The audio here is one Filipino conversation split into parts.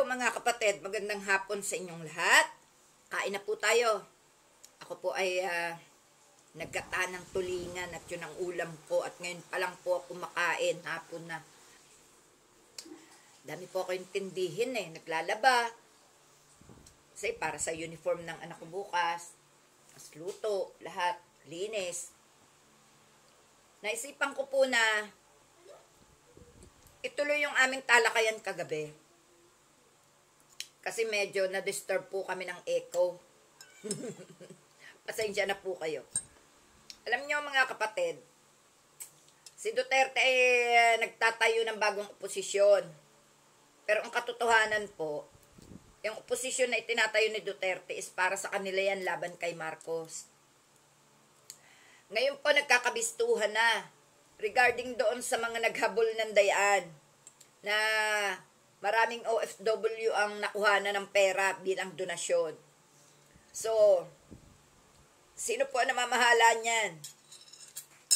Hello mga kapatid, magandang hapon sa inyong lahat. Kain na po tayo. Ako po ay nagkata ng tulingan at yun ang ulam ko. At ngayon pa lang po ako makain, hapon na. Dami po ako intindihin naglalaba. Kasi para sa uniform ng anak ko bukas. Mas luto, lahat, linis. Naisipan ko po na ituloy yung aming talakayan kagabi. Kasi medyo na-disturb po kami ng echo. Pasensya na po kayo. Alam niyo mga kapatid, si Duterte ay nagtatayo ng bagong oposisyon. Pero ang katotohanan po, yung oposisyon na itinatayo ni Duterte is para sa kanila yan laban kay Marcos. Ngayon po nagkakabistuhan na regarding doon sa mga naghabol ng dayaan na maraming OFW ang nakuha na ng pera bilang donasyon. So, sino po ang namamahala niyan?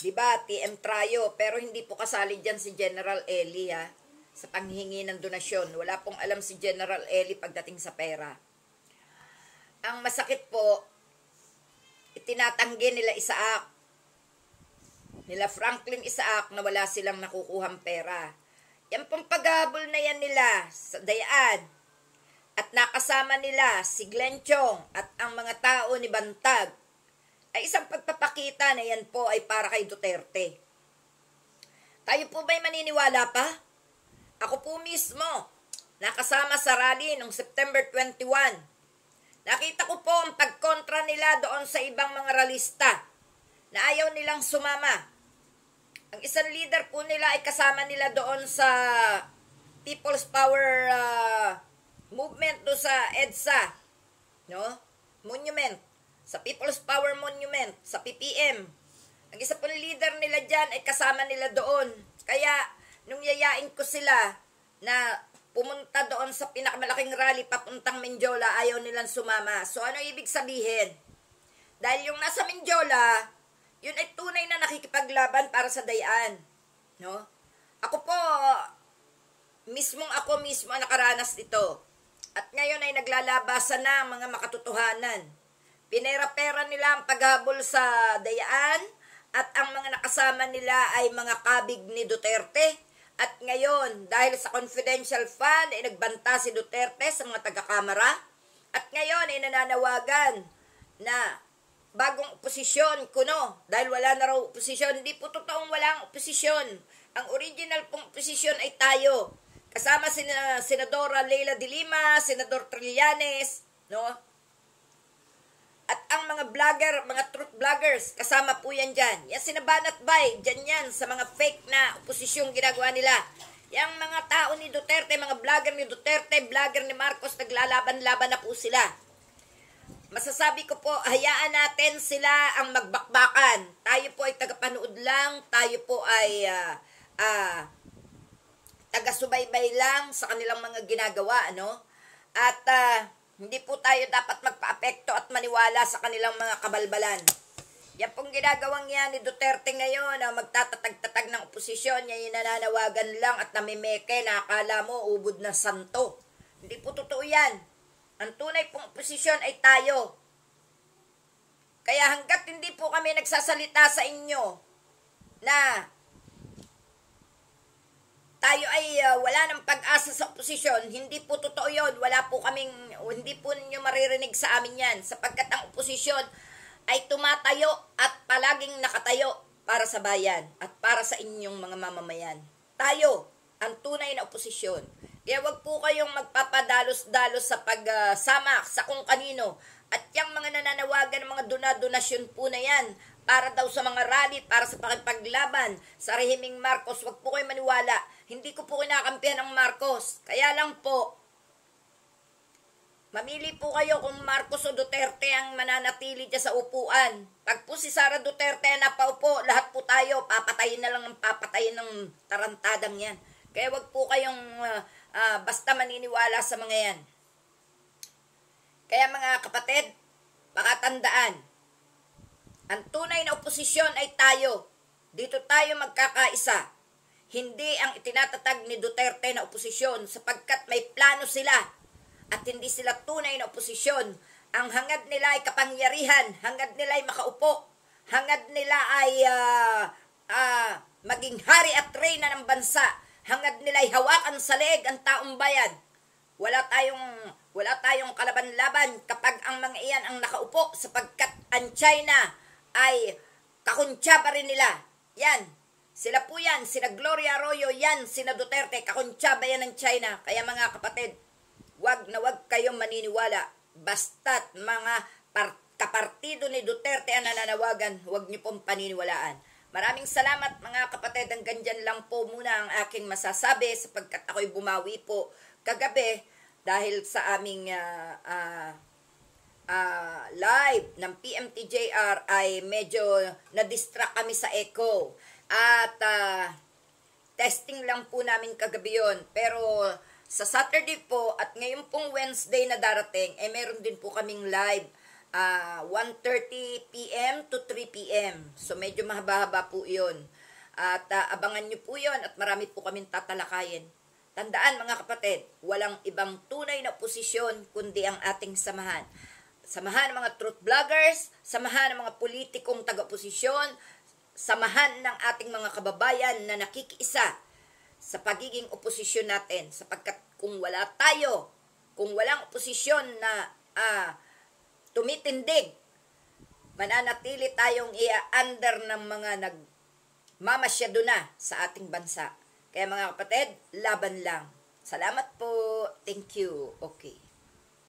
Diba, TM Trayo, pero hindi po kasali dyan si General Eli sa panghingi ng donasyon. Wala pong alam si General Eli pagdating sa pera. Ang masakit po, itinatanggi nila Isaac, nila Franklin Isaac na wala silang nakukuhang pera. Yan pong paghabol na yan nila sa dayaan at nakasama nila si Glenn Chong at ang mga tao ni Bantag ay isang pagpapakita na yan po ay para kay Duterte. Tayo po ba'y maniniwala pa? Ako po mismo, nakasama sa rally noong September 21. Nakita ko po ang pagkontra nila doon sa ibang mga ralista na ayaw nilang sumama. Ang isang leader po nila ay kasama nila doon sa People's Power movement do sa EDSA, no? Monument, sa People's Power Monument, sa PPM. Ang isa po leader nila dyan ay kasama nila doon. Kaya, nung yayain ko sila na pumunta doon sa pinakamalaking rally papuntang Mindiola, ayaw nilang sumama. So, ano ibig sabihin? Dahil yung nasa Mindiola, yun ay tunay na nakikipaglaban para sa dayaan. No? Ako mismo ang nakaranas nito. At ngayon ay naglalabasan na ang mga makatotohanan. Pinera-pera nila ang paghabol sa dayaan at ang mga nakasama nila ay mga kabig ni Duterte. At ngayon, dahil sa confidential fund, ay nagbanta si Duterte sa mga taga-kamara. At ngayon ay nananawagan na bagong oposisyon, kuno, dahil wala na raw oposisyon. Hindi po totoong walang oposisyon. Ang original pong oposisyon ay tayo. Kasama si Senadora Leila de Lima, Senador Trillanes, no? At ang mga vlogger, mga truth vloggers, kasama po yan dyan. Yan sinabanat bay, dyan yan, sa mga fake na oposisyong ginagawa nila. Yang mga tao ni Duterte, mga vlogger ni Duterte, vlogger ni Marcos, naglalaban-laban na po sila. Masasabi ko po, hayaan natin sila ang magbakbakan. Tayo po ay tagapanood lang, tayo po ay taga-subaybay lang sa kanilang mga ginagawa, ano? At hindi po tayo dapat magpa-apekto at maniwala sa kanilang mga kabalbalan. Yan pong ginagawang yan ni Duterte ngayon, magtatatag-tatag ng oposisyon, yan yung nananawagan lang at namimeke na akala mo ubod ng santo. Hindi po totoo yan. Ang tunay pong oposisyon ay tayo. Kaya hanggat hindi po kami nagsasalita sa inyo na tayo ay wala ng pag-asa sa oposisyon, hindi po totoo yun. Hindi po ninyo maririnig sa amin yan. Sapagkat ang oposisyon ay tumatayo at palaging nakatayo para sa bayan at para sa inyong mga mamamayan. Tayo, ang tunay na oposisyon. Kaya wag po kayong magpapadalos-dalos sa pagsama sa kung kanino. At yung mga nananawagan ng mga donasyon po na yan, para daw sa mga rally, para sa pakipaglaban sa rehimeng Marcos, wag po kayo maniwala. Hindi ko po kinakampihan ng Marcos. Kaya lang po, mamili po kayo kung Marcos o Duterte ang mananatili dyan sa upuan. Pag po si Sara Duterte na paupo, lahat po tayo, papatayin na lang ng papatayin ng tarantadang yan. Kaya wag po kayong basta maniniwala sa mga yan. Kaya mga kapatid, pakatandaan, ang tunay na oposisyon ay tayo. Dito tayo magkakaisa. hindi ang itinatatag ni Duterte na oposisyon sapagkat may plano sila at hindi sila tunay na oposisyon. Ang hangad nila ay kapangyarihan, hangad nila ay makaupo, hangad nila ay maging hari at reyna ng bansa, hangad nila ay hawakan sa leeg ang taong bayan. Wala tayong kalaban-laban kapag ang mga iyan ang nakaupo sapagkat ang China ay kakuntsaba rin nila. Yan. Sila po yan. Sina Gloria Arroyo yan. Sina Duterte. Kakuntsaba yan ng China. Kaya mga kapatid, wag na wag kayong maniniwala. Basta't mga kapartido ni Duterte ang nananawagan, wag niyo pong paniniwalaan. Maraming salamat mga kapatid. Hanggang dyan lang po muna ang aking masasabi sapagkat ako'y bumawi po kagabi dahil sa aming live ng PMTJR ay medyo na-distract kami sa echo. At testing lang po namin kagabi yun. Pero sa Saturday po at ngayon pong Wednesday na darating, meron din po kaming live 1:30 p.m. to 3 p.m. So medyo mahaba-haba po yun. At abangan nyo po yun at marami po kaming tatalakayin. Tandaan mga kapatid, walang ibang tunay na oposisyon kundi ang ating samahan. Samahan ng mga truth vloggers, samahan ng mga politikong taga-oposisyon, samahan ng ating mga kababayan na nakikiisa sa pagiging oposisyon natin. Sapagkat kung wala tayo, kung walang oposisyon na tumitindig, mananatili tayong under ng mga nagmamasyado na sa ating bansa. Kaya mga kapatid, laban lang. Salamat po. Thank you. Okay.